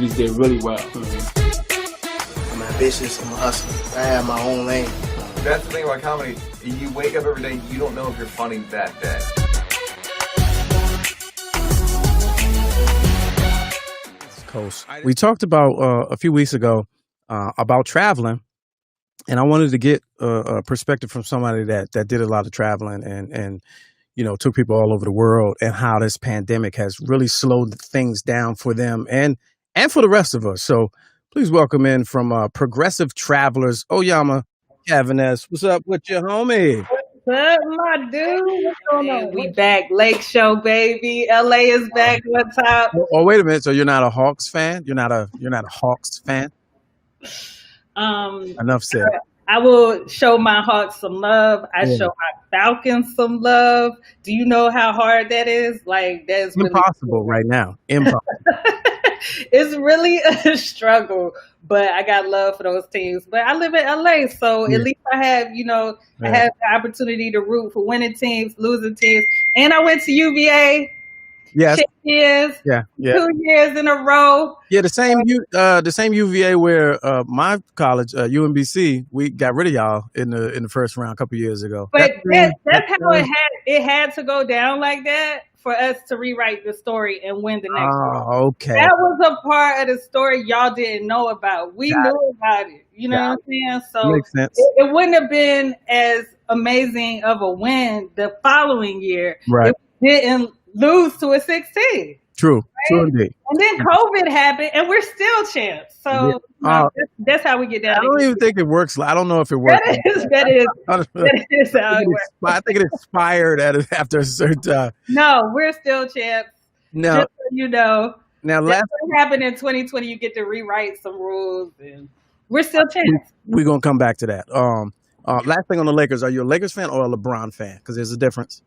did really well. I'm ambitious. I'm a hustler. I have my own lane. That's the thing about comedy. You wake up every day, you don't know if you're funny that day. Coast. We talked about a few weeks ago about traveling, and I wanted to get a perspective from somebody that did a lot of traveling and took people all over the world, and how this pandemic has really slowed things down for them and for the rest of us. So please welcome in from Progressive Travelers, Oyama Cavaness. What's up with you, homie? What's up, my dude? What's going on? We back, Lake Show, baby. LA is back. What's up? Oh, wait a minute. So you're not a Hawks fan? You're not a Hawks fan? Enough said. I will show my Hawks some love. I show my Falcons some love. Do you know how hard that is? Like, that's impossible right now. Impossible. It's really a struggle, but I got love for those teams. But I live in LA, so at least I have, I have the opportunity to root for winning teams, losing teams. And I went to UVA. Yes. 6 years. Yeah. 2 years in a row. Yeah, the same UVA where my college, UMBC, we got rid of y'all in the first round a couple years ago. But that's how it had to go down like that for us to rewrite the story and win the next one. Oh, okay. That was a part of the story y'all didn't know about. We knew about it. You know what I'm saying? So makes sense. It wouldn't have been as amazing of a win the following year. Right. If we didn't lose to a 16. True. Right? True indeed. And then COVID happened, and we're still champs. So that's how we get down. I don't even think it works. I don't know if it works. That is how it works. I think it expired after a certain time. No, we're still champs. No. Just so you know. Now, what happened in 2020, you get to rewrite some rules, and we're still champs. We're going to come back to that. Last thing on the Lakers, are you a Lakers fan or a LeBron fan? Because there's a difference.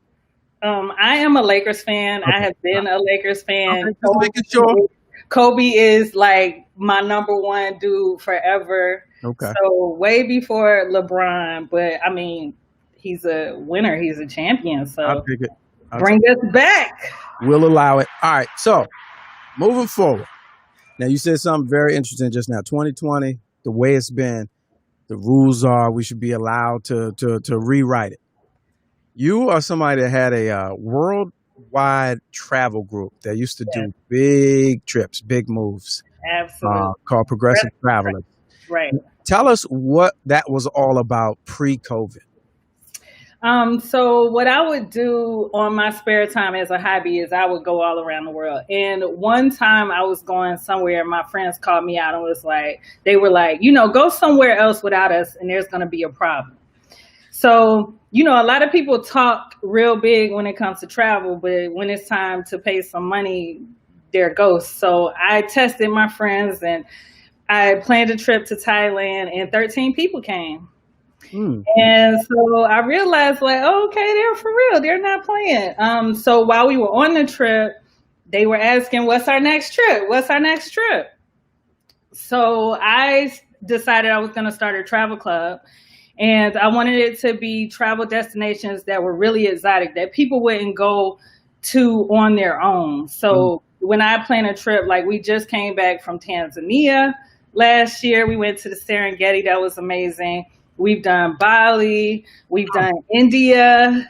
I am a Lakers fan. Okay. I have been a Lakers fan. Okay, Kobe is like my number one dude forever. Okay. So way before LeBron, but I mean, he's a winner. He's a champion. So I'll take it. Bring us back. We'll allow it. All right. So moving forward. Now, you said something very interesting just now. 2020, the way it's been, the rules are we should be allowed to rewrite it. You are somebody that had a worldwide travel group that used to do big trips, big moves. Absolutely. Called Progressive Travelers. Right. Tell us what that was all about pre-COVID. So what I would do on my spare time as a hobby is I would go all around the world. And one time I was going somewhere and my friends called me out and they were like, go somewhere else without us and there's going to be a problem. So, a lot of people talk real big when it comes to travel, but when it's time to pay some money, they're ghosts. So I tested my friends and I planned a trip to Thailand and 13 people came. And so I realized okay, they're for real. They're not playing. So while we were on the trip, they were asking, what's our next trip? What's our next trip? So I decided I was going to start a travel club. And I wanted it to be travel destinations that were really exotic, that people wouldn't go to on their own. So when I plan a trip, like we just came back from Tanzania last year, we went to the Serengeti. That was amazing. We've done Bali. We've done India.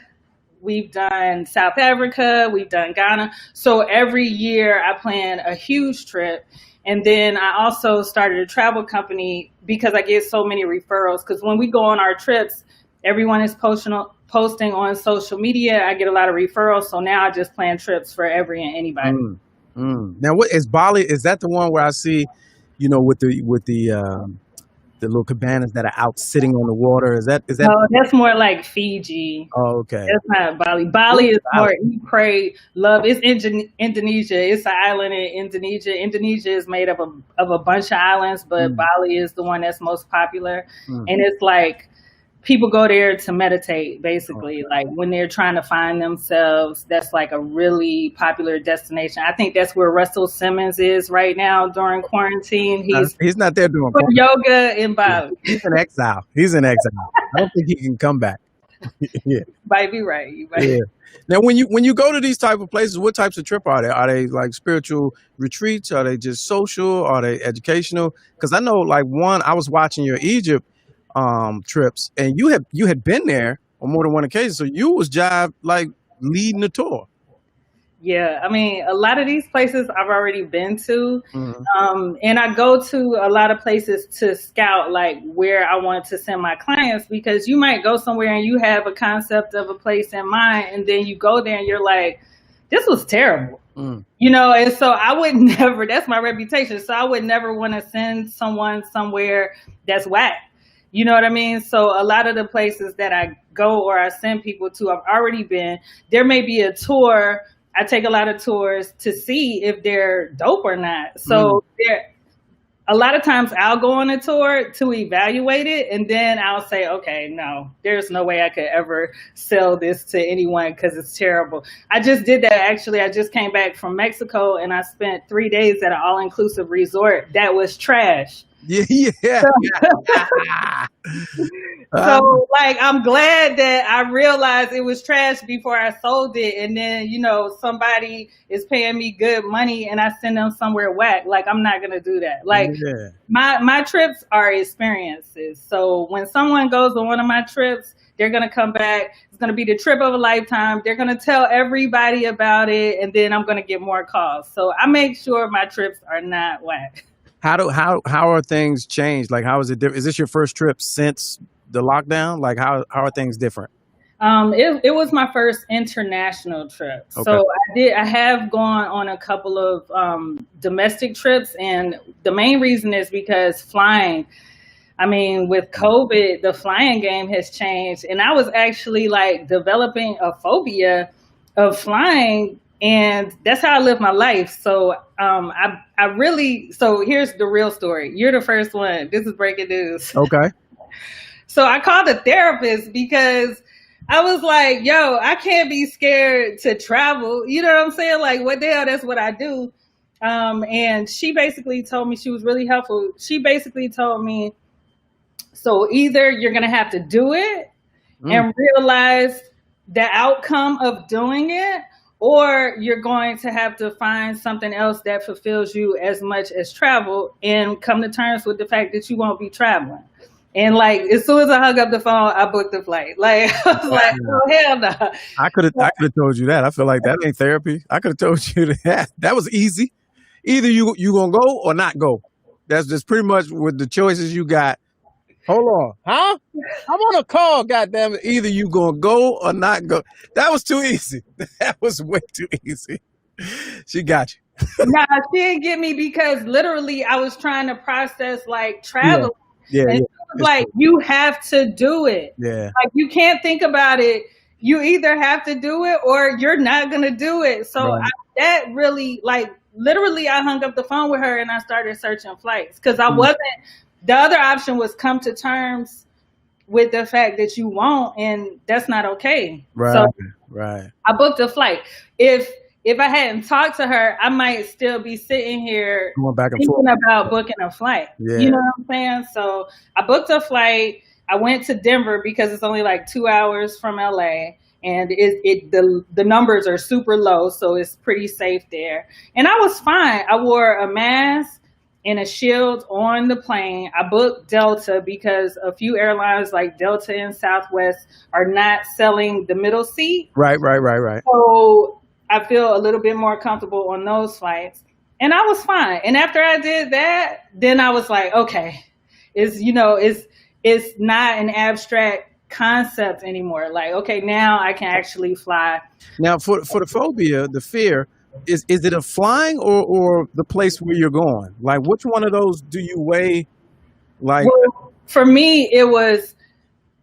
We've done South Africa. We've done Ghana. So every year I plan a huge trip. And then I also started a travel company because I get so many referrals. Because when we go on our trips, everyone is posting on social media. I get a lot of referrals. So now I just plan trips for every and anybody. Now, what is Bali? Is that the one where I see, with the little cabanas that are out sitting on the water? Is that? No, that's more like Fiji. Oh, okay. That's not Bali. Bali is more eat, pray, love. It's Indonesia. It's an island in Indonesia. Indonesia is made up of a bunch of islands, but Bali is the one that's most popular. And it's like people go there to meditate, basically. Like when they're trying to find themselves, that's like a really popular destination. I think that's where Russell Simmons is right now during quarantine. He's not there doing yoga in Bali. He's in exile. I don't think he can come back. Yeah, Might be right. You might. yeah. Now, when you go to these type of places, what types of trip are they? Are they like spiritual retreats? Are they just social? Are they educational? Because I know, like one, I was watching your Egypt trips, and you had been there on more than one occasion, so you was jive like leading the tour. Yeah, I mean, a lot of these places I've already been to, Hmm. and I go to a lot of places to scout like where I want to send my clients because you might go somewhere and you have a concept of a place in mind, and then you go there and you're like, this was terrible. Mm. And so I would never, that's my reputation. So I would never want to send someone somewhere that's whack. You know what I mean? So a lot of the places that I go or I send people to, I've already been. There may be a tour. I take a lot of tours to see if they're dope or not. Mm. So a lot of times I'll go on a tour to evaluate it, and then I'll say, okay, no, there's no way I could ever sell this to anyone because it's terrible. I just did that actually. I just came back from Mexico and I spent 3 days at an all-inclusive resort that was trash. Yeah, yeah. Uh, So, like, I'm glad that I realized it was trash before I sold it. And then, somebody is paying me good money and I send them somewhere whack. Like, I'm not going to do that. Like, yeah. my trips are experiences. So when someone goes on one of my trips, they're going to come back. It's going to be the trip of a lifetime. They're going to tell everybody about it. And then I'm going to get more calls. So I make sure my trips are not whack. How are things changed? Like, how is it different? Is this your first trip since the lockdown? Like, how are things different? It was my first international trip. Okay. So I have gone on a couple of domestic trips, and the main reason is because flying. I mean, with COVID, the flying game has changed, and I was actually like developing a phobia of flying, and that's how I live my life. So so here's the real story. You're the first one. This is breaking news. Okay. So I called a therapist because I was like, yo, I can't be scared to travel. You know what I'm saying? Like, what the hell? That's what I do. And she basically told me, she was really helpful. She basically told me, so either you're going to have to do it Mm. and realize the outcome of doing it, or you're going to have to find something else that fulfills you as much as travel and come to terms with the fact that you won't be traveling. And like, as soon as I hung up the phone, I booked the flight. Like, I was like, Yeah. oh, hell no. I could have told you that. I feel like that ain't therapy. I could have told you that. That was easy. Either you gonna go or not go. That's just pretty much with the choices you got. Hold on. Huh? I'm on a call, goddamn it. Either you gonna go or not go. That was too easy. That was way too easy. She got you. Nah, she didn't get me because literally I was trying to process like Yeah. travel. Yeah, And yeah. she was It's like, cool. you have to do it. Yeah. Like, you can't think about it. You either have to do it or you're not going to do it. So Right. that really, like, literally, I hung up the phone with her and I started searching flights because I Mm. wasn't, the other option was come to terms with the fact that you won't, and that's not okay. So Right. Right. I booked a flight. If I hadn't talked to her, I might still be sitting here Going back and thinking forth. about booking a flight. You Yeah. know what I'm saying? So I booked a flight. I went to Denver because it's only like 2 hours from LA, and the numbers are super low, so it's pretty safe there. And I was fine. I wore a mask and a shield on the plane. I booked Delta because a few airlines like Delta and Southwest are not selling the middle seat. Right. Right. Right. Right. So I feel a little bit more comfortable on those flights. And I was fine. And after I did that, then I was like, okay, it's not an abstract concept anymore. Like, okay, now I can actually fly. Now, for the phobia, the fear, is it a flying or the place where you're going? Like, which one of those do you weigh? Like, Well, for me, it was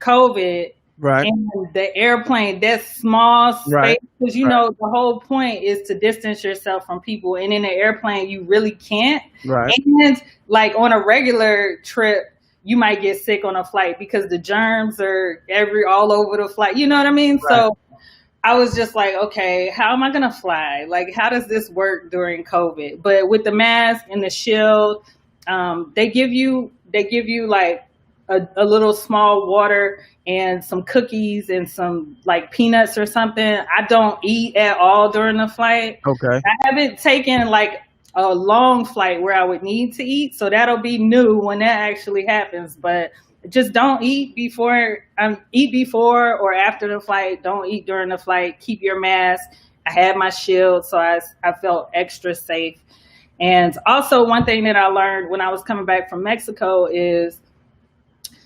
COVID right, and the airplane, that small right, space, because right, the whole point is to distance yourself from people. And in the airplane, you really can't. right, And like on a regular trip, you might get sick on a flight because the germs are all over the flight. You know what I mean? right. So I was just like, okay, how am I going to fly? Like, how does this work during COVID? But with the mask and the shield, they give you like a little small water and some cookies and some like peanuts or something. I don't eat at all during the flight. Okay. I haven't taken like a long flight where I would need to eat, so that'll be new when that actually happens. But just don't eat before or after the flight. Don't eat during the flight. Keep your mask. I had my shield, so I felt extra safe. And also one thing that I learned when I was coming back from Mexico is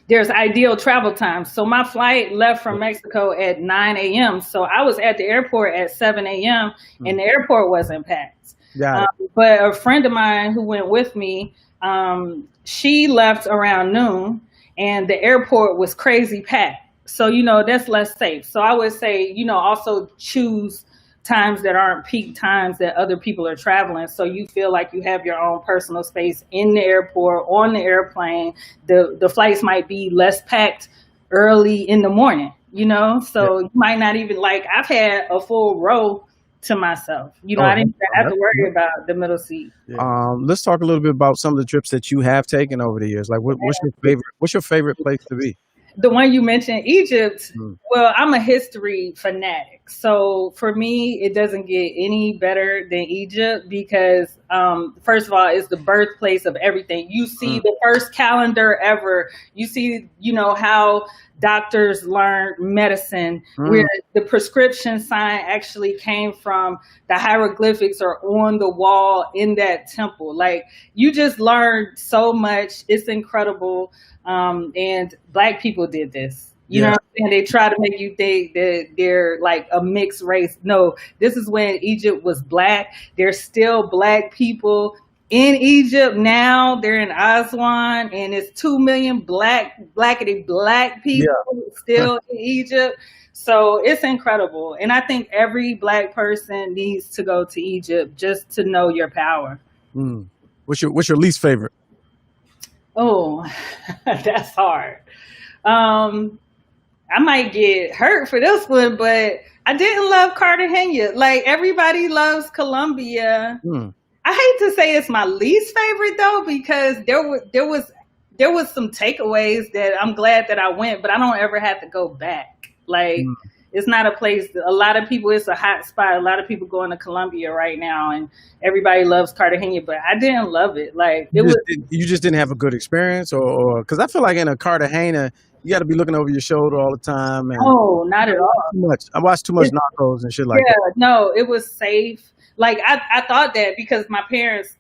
there's ideal travel times. So my flight left from Mexico at 9 a.m. So I was at the airport at 7 a.m. and the airport wasn't packed. But a friend of mine who went with me, she left around noon and the airport was crazy packed. So, that's less safe. So I would say, also choose times that aren't peak times that other people are traveling, so you feel like you have your own personal space in the airport, on the airplane. The flights might be less packed early in the morning, so you might not even, like, I've had a full row to myself. I didn't have to worry about the middle seat. Let's talk a little bit about some of the trips that you have taken over the years. Like, what's your favorite place to be? The one you mentioned, Egypt, well, I'm a history fanatic. So for me, it doesn't get any better than Egypt because, first of all, it's the birthplace of everything. You see the first calendar ever. You see, how doctors learned medicine, where the prescription sign actually came from. The hieroglyphics are on the wall in that temple. Like, you just learned so much. It's incredible. And Black people did this. You know what I'm saying? They try to make you think that they're like a mixed race. No, this is when Egypt was Black. There's still Black people in Egypt now. They're in Aswan, and it's 2 million blackity Black people still in Egypt. So it's incredible. And I think every Black person needs to go to Egypt just to know your power. What's your least favorite? Oh, that's hard. I might get hurt for this one, but I didn't love Cartagena. Like, everybody loves Colombia. I hate to say it's my least favorite though, because there was some takeaways that I'm glad that I went, but I don't ever have to go back. Like, it's not a place that a lot of people, it's a hot spot. A lot of people going to Colombia right now and everybody loves Cartagena, but I didn't love it. Like, you just didn't have a good experience, or because I feel like in a Cartagena, you got to be looking over your shoulder all the time. And no, not at all. Too much. I watched too much Narcos and shit like that. No, it was safe. Like, I thought that because my parents,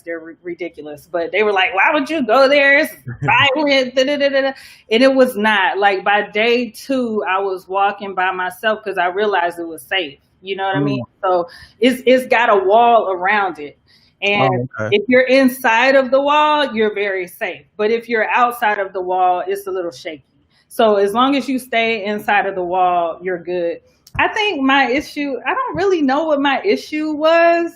they're ridiculous, but they were like, why would you go there? It's violent. And it was not. Like, by day 2, I was walking by myself because I realized it was safe. You know what I mean? So it's got a wall around it. And if you're inside of the wall, you're very safe. But if you're outside of the wall, it's a little shaky. So as long as you stay inside of the wall, you're good. I think my issue, I don't really know what my issue was.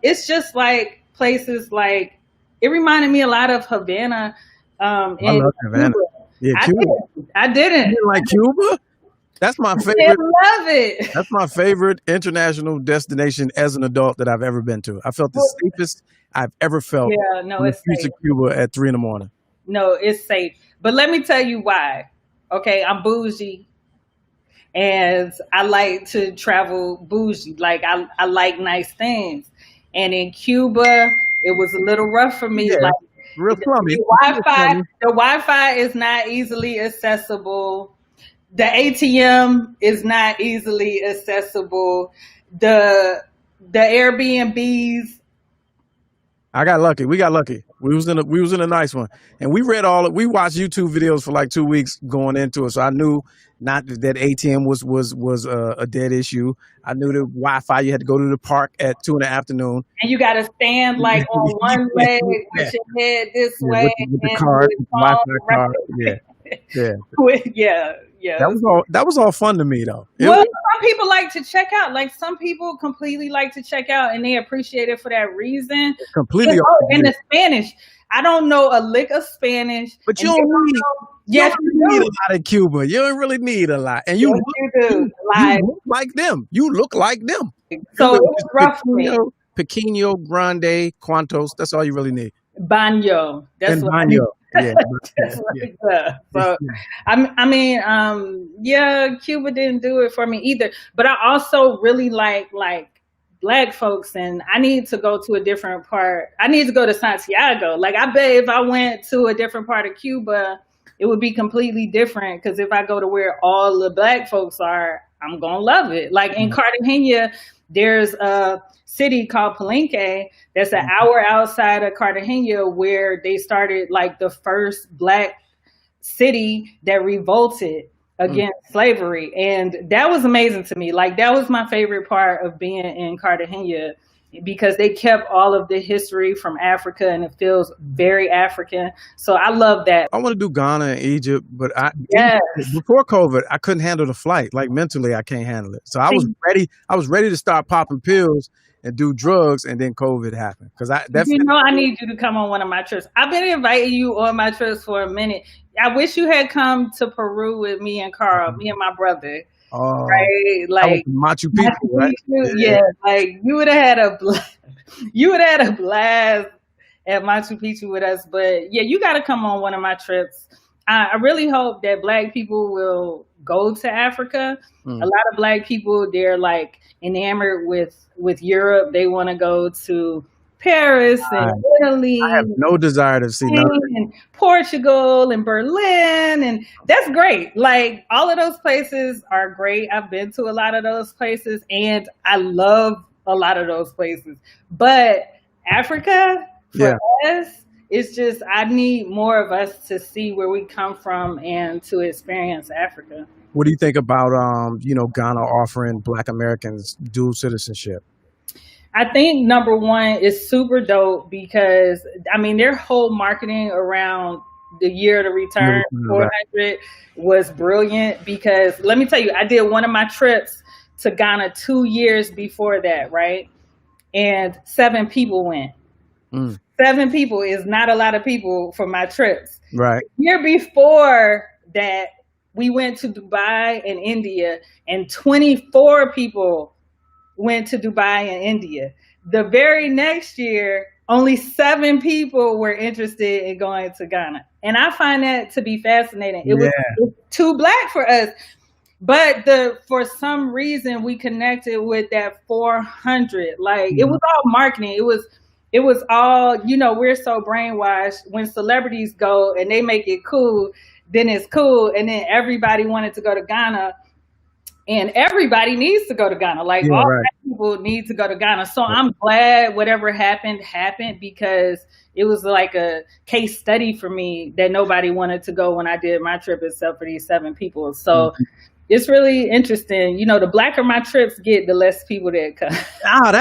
It's just like places like, it reminded me a lot of Havana. I love Havana. Yeah, Cuba. I didn't. You didn't like Cuba? That's my favorite. I love it. That's my favorite international destination as an adult that I've ever been to. I felt the safest I've ever felt. Yeah, no, it's safe. To Cuba at 3 a.m. No, it's safe. But let me tell you why. Okay, I'm bougie. And I like to travel bougie. Like, I like nice things. And in Cuba, it was a little rough for me. Yeah, like, real crummy. The Wi-Fi is not easily accessible. The ATM is not easily accessible. The Airbnbs. I got lucky. We got lucky. We was in a nice one, and we watched YouTube videos for like 2 weeks going into it. So I knew not that ATM was a dead issue. I knew the Wi-Fi, you had to go to the park at 2 in the afternoon, and you got to stand like on one leg with your head this way, with the card, Wi-Fi card. Yeah. That was all fun to me though. Some people like to check out. Like, some people completely like to check out, and they appreciate it for that reason. Completely. And the Spanish, I don't know a lick of Spanish. But you don't need a lot of Cuba. You don't really need a lot, and you look like them. You look like them. So it was rough for me. Pequeño, grande, cuantos. That's all you really need. Baño. That's and baño. Yeah, Just yeah, like that. So, yeah. yeah, Cuba didn't do it for me either. But I also really like black folks, and I need to go to a different part. I need to go to Santiago. Like, I bet if I went to a different part of Cuba, it would be completely different. Because if I go to where all the black folks are, I'm gonna love it. Like in Mhm, Cartagena, there's a city called Palenque that's an mhm, hour outside of Cartagena where they started like the first black city that revolted mm. against slavery. And that was amazing to me. Like, that was my favorite part of being in Cartagena, because they kept all of the history from Africa and it feels very African. So I love that. I want to do Ghana and Egypt, but Yes. before COVID, I couldn't handle the flight. Like mentally, I can't handle it. So I was See, ready. I was ready to start popping pills and do drugs, and then COVID happened. Because I need you to come on one of my trips. I've been inviting you on my trips for a minute. I wish you had come to Peru with me and Carl, me and my brother. Right? I went Like, to Machu Picchu, Machu right? Picchu, Yeah. yeah, like you would have had a you would have had a blast at Machu Picchu with us. But yeah, you got to come on one of my trips. I really hope that Black people will go to Africa. A Mm. lot of Black people, they're like enamored with Europe. They want to go to Paris I, and Italy I have no desire to see none of that. and Portugal and Berlin, and that's great. Like, all of those places are great. I've been to a lot of those places and I love a lot of those places. But Africa, for Yeah. us, it's just, I need more of us to see where we come from and to experience Africa. What do you think about Ghana offering Black Americans dual citizenship? I think number one is super dope because their whole marketing around the year to return Right. 400 was brilliant. Because let me tell you, I did one of my trips to Ghana 2 years before that, right? And 7 people went. Mm. 7 people is not a lot of people for my trips. Right. Year before that, we went to Dubai and India, and 24 people went to Dubai and India. The very next year, only 7 people were interested in going to Ghana. And I find that to be fascinating. It was too Black for us. But for some reason we connected with that 400. Like, it was all marketing. It was all, we're so brainwashed. When celebrities go and they make it cool, then it's cool. And then everybody wanted to go to Ghana. And everybody needs to go to Ghana. Like, Yeah, all right. Black people need to go to Ghana. So I'm glad whatever happened, because it was like a case study for me that nobody wanted to go when I did my trip except for these 7 people. So it's really interesting. The blacker my trips get, the less people that come. I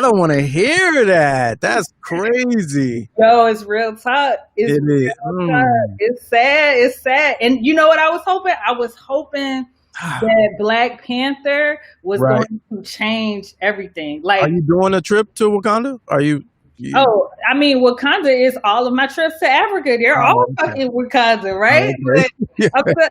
don't want to hear that. That's crazy. Yo, it's real talk. It's It is. real talk. It's sad. It's sad. And you know what I was hoping? I was hoping that Black Panther was Right. going to change everything. Like, Are you doing a trip to Wakanda? Are you? Wakanda is all of my trips to Africa. They're all fucking Wakanda, right? Okay. Yeah.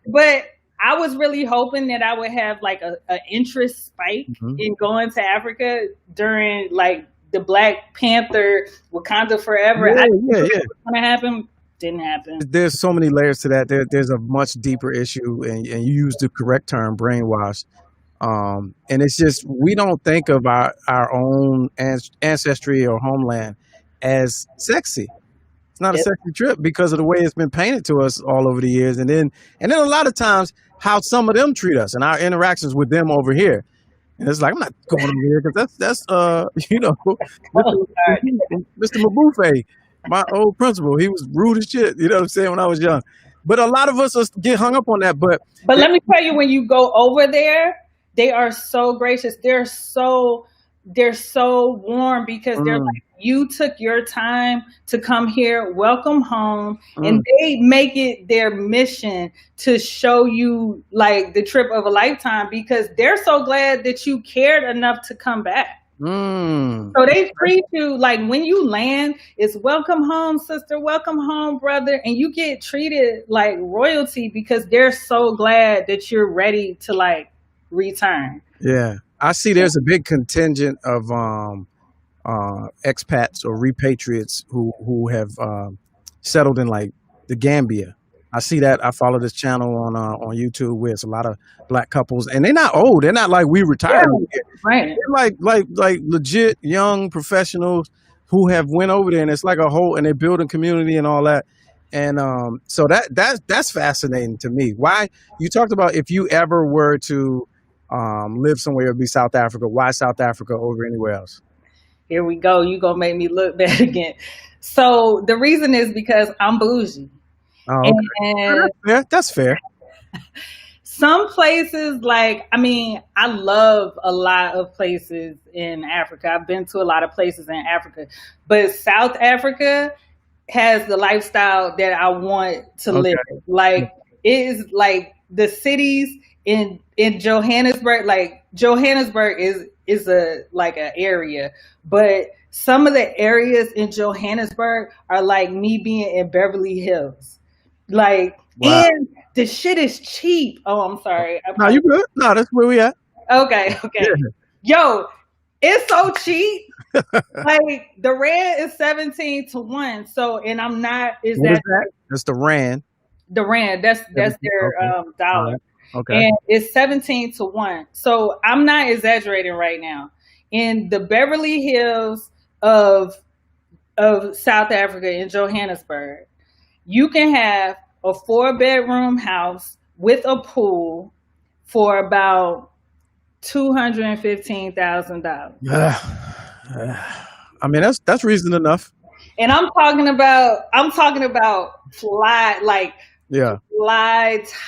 But I was really hoping that I would have like a interest spike in going to Africa during like the Black Panther Wakanda Forever. I didn't think it was gonna happen. Didn't happen. There's so many layers to that. There's a much deeper issue, and you used the correct term, brainwash. And it's just, we don't think of our own ancestry or homeland as sexy. It's not a sexy trip because of the way it's been painted to us all over the years, and then a lot of times how some of them treat us and our interactions with them over here. And it's like, I'm not going over here because that's Mr. Mabufe, my old principal. He was rude as shit. You know what I'm saying, when I was young. But a lot of us get hung up on that. But let me tell you, when you go over there, they are so gracious. They're so warm because they're like, you took your time to come here, welcome home. And they make it their mission to show you like the trip of a lifetime, because they're so glad that you cared enough to come back. So they treat you like, when you land, it's welcome home, sister, welcome home, brother. And you get treated like royalty because they're so glad that you're ready to like return. Yeah, I see there's a big contingent of expats or repatriates who have settled in like the Gambia. I see that. I follow this channel on YouTube where it's a lot of black couples, and they're not old. They're not like we Yeah, retired. right. They're like legit young professionals who have went over there, and it's like a whole, and they're building community and all that. And so that's fascinating to me. Why you talked about if you ever were to live somewhere, it would be South Africa. Why South Africa over anywhere else? Here we go. You gonna make me look bad again. So the reason is because I'm bougie. Oh, okay. And That's fair. some places, like, I mean, I love a lot of places in Africa. I've been to a lot of places in Africa, but South Africa has the lifestyle that I want to Okay. live. Like, it is like the cities in Johannesburg. Like, Johannesburg is a like an area, but some of the areas in Johannesburg are like me being in Beverly Hills. Like, Wow. and the shit is cheap. Oh, I'm sorry. No, you good? No, that's where we at. Okay. Yeah. Yo, it's so cheap. Like, the rand is 17 to 1. So, and I'm not, is What is that that? That's the rand. the rand? That's their Okay. All dollar. right. Okay. And it's 17 to 1. So I'm not exaggerating right now. In the Beverly Hills of South Africa, in Johannesburg, you can have a 4-bedroom house with a pool for about $215,000. I mean, that's reason enough. And I'm talking about fly Yeah.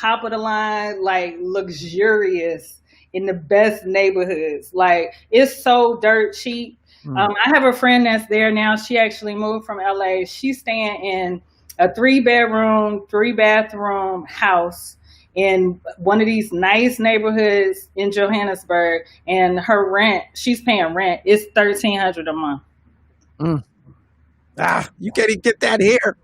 top of the line, like luxurious in the best neighborhoods. Like, it's so dirt cheap. Mm. I have a friend that's there now. She actually moved from LA. She's staying in a 3-bedroom, 3-bathroom house in one of these nice neighborhoods in Johannesburg, and her rent, she's paying rent, it's $1,300 a month. Mm. You can't even get that here.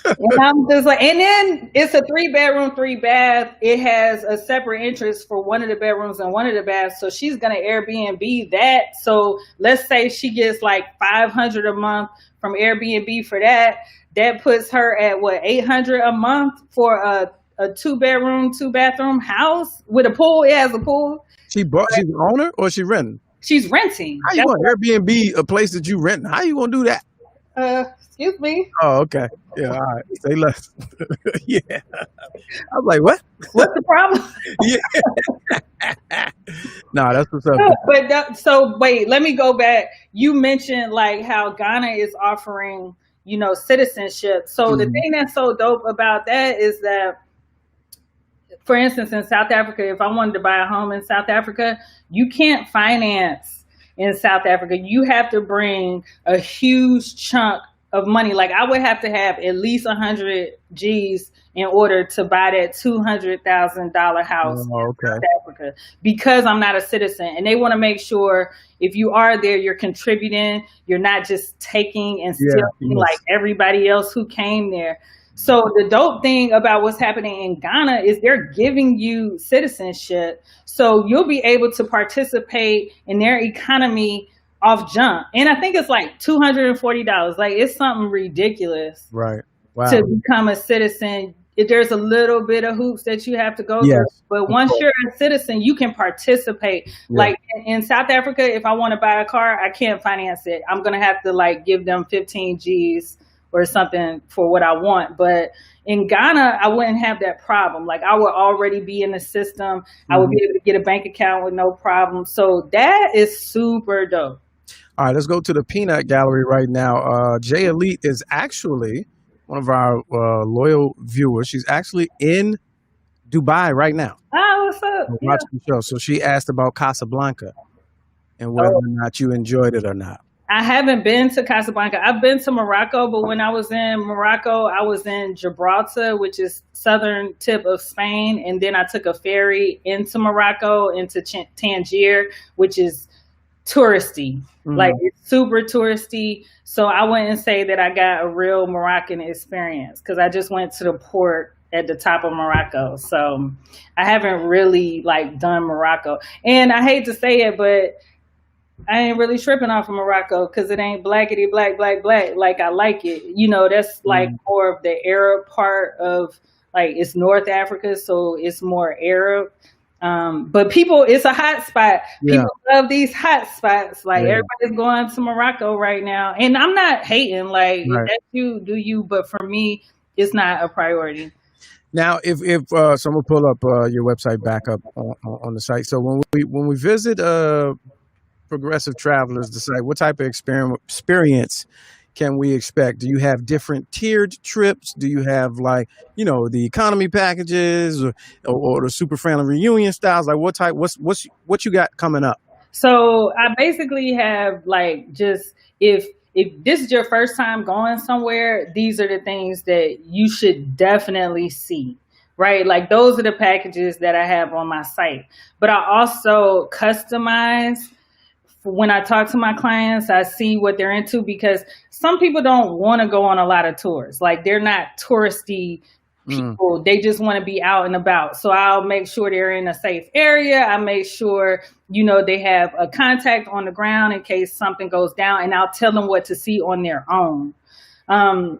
And I'm just like, and then it's a 3-bedroom, 3-bath. It has a separate entrance for one of the bedrooms and one of the baths. So she's gonna Airbnb that. So let's say she gets like $500 a month from Airbnb for that. That puts her at what, $800 a month for a 2-bedroom, 2-bathroom house with a pool. It has a pool. She's the owner or she renting? She's renting. How you gonna Airbnb a place that you renting? How you gonna do that? Excuse me. Oh, okay. Yeah, all right. Say less. Yeah. I was like, what? What's the problem? Yeah. No, that's what's up. But so wait, let me go back. You mentioned like how Ghana is offering, citizenship. So the thing that's so dope about that is that, for instance, in South Africa, if I wanted to buy a home in South Africa, you can't finance in South Africa. You have to bring a huge chunk of money. Like, I would have to have at least 100 G's in order to buy that $200,000 house Oh, in okay. South Africa, because I'm not a citizen. And they want to make sure if you are there, you're contributing. You're not just taking and Yeah. stealing like everybody else who came there. So the dope thing about what's happening in Ghana is they're giving you citizenship. So you'll be able to participate in their economy off jump. And I think it's like $240. Like, it's something ridiculous Right. Wow. to become a citizen. If there's a little bit of hoops that you have to go Yes. through, but once you're a citizen, you can participate. Yeah. Like in South Africa, if I want to buy a car, I can't finance it. I'm gonna have to like give them 15 G's or something for what I want. But in Ghana, I wouldn't have that problem. Like, I would already be in the system. I would be able to get a bank account with no problem. So that is super dope. All right, let's go to the Peanut Gallery right now. Jay Elite is actually one of our loyal viewers. She's actually in Dubai right now Oh, what's up? Yeah. watching the show. So she asked about Casablanca and whether or not you enjoyed it or not. I haven't been to Casablanca. I've been to Morocco, but when I was in Morocco, I was in Gibraltar, which is southern tip of Spain. And then I took a ferry into Morocco, into Tangier, which is touristy. Like, it's super touristy. So I wouldn't say that I got a real Moroccan experience, because I just went to the port at the top of Morocco. So I haven't really like done Morocco. And I hate to say it, but I ain't really tripping off of Morocco because it ain't blackety black black black like I like it. You know, that's like Mm, more of the Arab part of like it's North Africa, so it's more Arab. But people, it's a hot spot. yeah, People love these hot spots. Like yeah, everybody's going to Morocco right now, and I'm not hating. Like if right. that's you, do you? But for me, it's not a priority. Now, if so, I'm gonna pull up your website back up on the site. So when we visit progressive travelers, the site, what type of experience can we expect? Do you have different tiered trips? Do you have like the economy packages or the super family reunion styles? Like what type? What you got coming up? So I basically have like just if this is your first time going somewhere, these are the things that you should definitely see. Right? Like those are the packages that I have on my site. But I also customize when I talk to my clients, I see what they're into because some people don't want to go on a lot of tours. Like they're not touristy Mm, people. They just want to be out and about. So I'll make sure they're in a safe area. I make sure, they have a contact on the ground in case something goes down, and I'll tell them what to see on their own.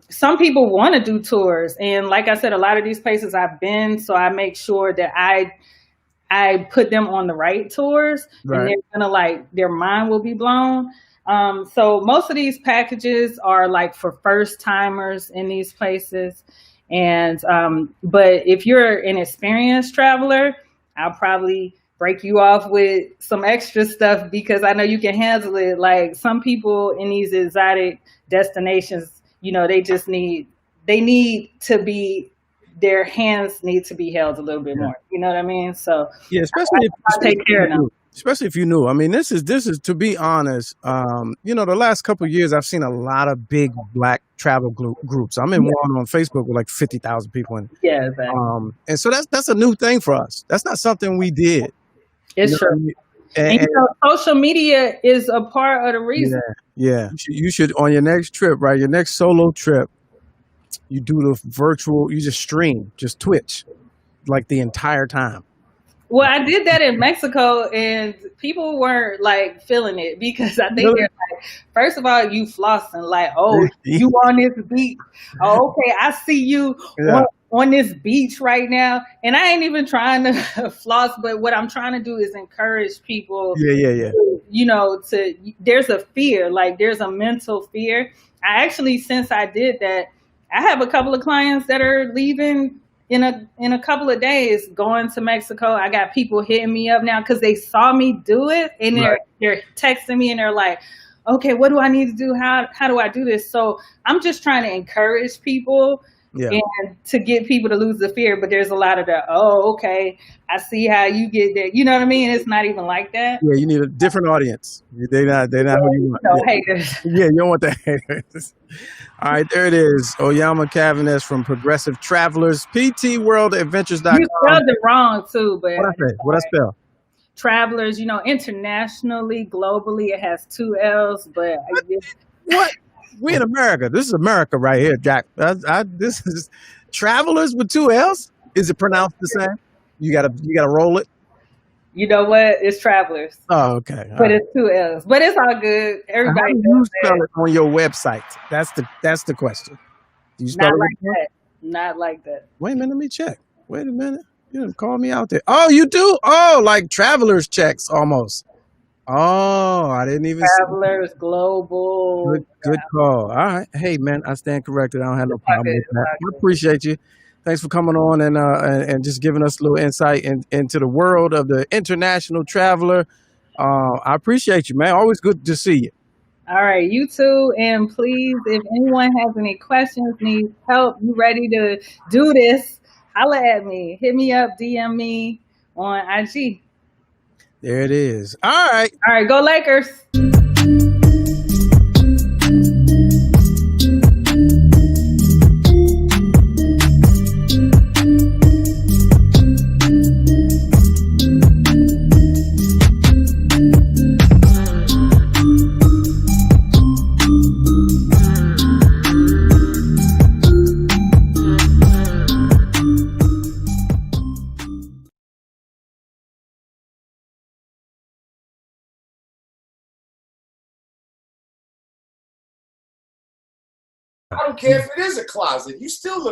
Some people want to do tours. And like I said, a lot of these places I've been, so I make sure that I put them on the right tours, and right. they're gonna their mind will be blown. So most of these packages are like for first timers in these places. And but if you're an experienced traveler, I'll probably break you off with some extra stuff because I know you can handle it. Like some people in these exotic destinations, they need to be their hands need to be held a little bit Yeah. more. You know what I mean? So Yeah, I'll take care of them. especially if you knew. I mean, this is to be honest. The last couple of years, I've seen a lot of big black travel groups. I'm in Yeah, one on Facebook with like 50,000 people, yeah, exactly. and so that's a new thing for us. That's not something we did. You It's know true. what I mean? And And social media is a part of the yeah, reason. yeah. You should on your next trip, right? Your next solo trip, you do the virtual. You just stream, just Twitch, like the entire time. Well, I did that in Mexico and people weren't like feeling it because I think Really? they're like, first of all, you flossing, like, oh, you on this beach. Oh, okay, I see you Yeah, on this beach right now. And I ain't even trying to floss, but what I'm trying to do is encourage people, yeah, yeah, there's a fear, like there's a mental fear. I actually, since I did that, I have a couple of clients that are leaving in a couple of days going to Mexico. I got people hitting me up now because they saw me do it and right. they're texting me and they're like, okay, what do I need to do? How do I do this? So I'm just trying to encourage people Yeah, and to get people to lose the fear. But there's a lot of the, oh, okay, I see how you get there. You know what I mean? It's not even like that. yeah. You need a different audience. They're not who you want. No Yeah, haters. yeah. You don't want the haters. All right, there it is. Oyama Cavanes from Progressive Travelers, You PTWorldAdventures.com. spelled it wrong too, but What I say? What I spell? travelers, internationally, globally, it has two L's, but I guess What? We in America. This is America right here, Jack. This is Travelers with two L's. Is it pronounced the same? You gotta roll it. you know what? It's travelers, Oh, okay. All but right. it's two L's. But it's all good. How Everybody do you knows spell that. it on your website? That's the question. Do you spell Not it like again? that. Not like that. Wait a minute, let me check. Wait a minute. You didn't call me out there. Oh, you do? Oh, like travelers checks almost. Oh, I didn't even see. Travelers, global. Good call. All right. Hey man, I stand corrected. I don't have no It's all problem good. with It's that. all I good. appreciate you. Thanks for coming on and just giving us a little insight into the world of the international traveler. I appreciate you, man. Always good to see you. All right, you too. And please, if anyone has any questions, needs help, you ready to do this, holla at me. Hit me up, DM me on IG. There it is. All right. All right, go Lakers. I don't care if it is a closet. You still look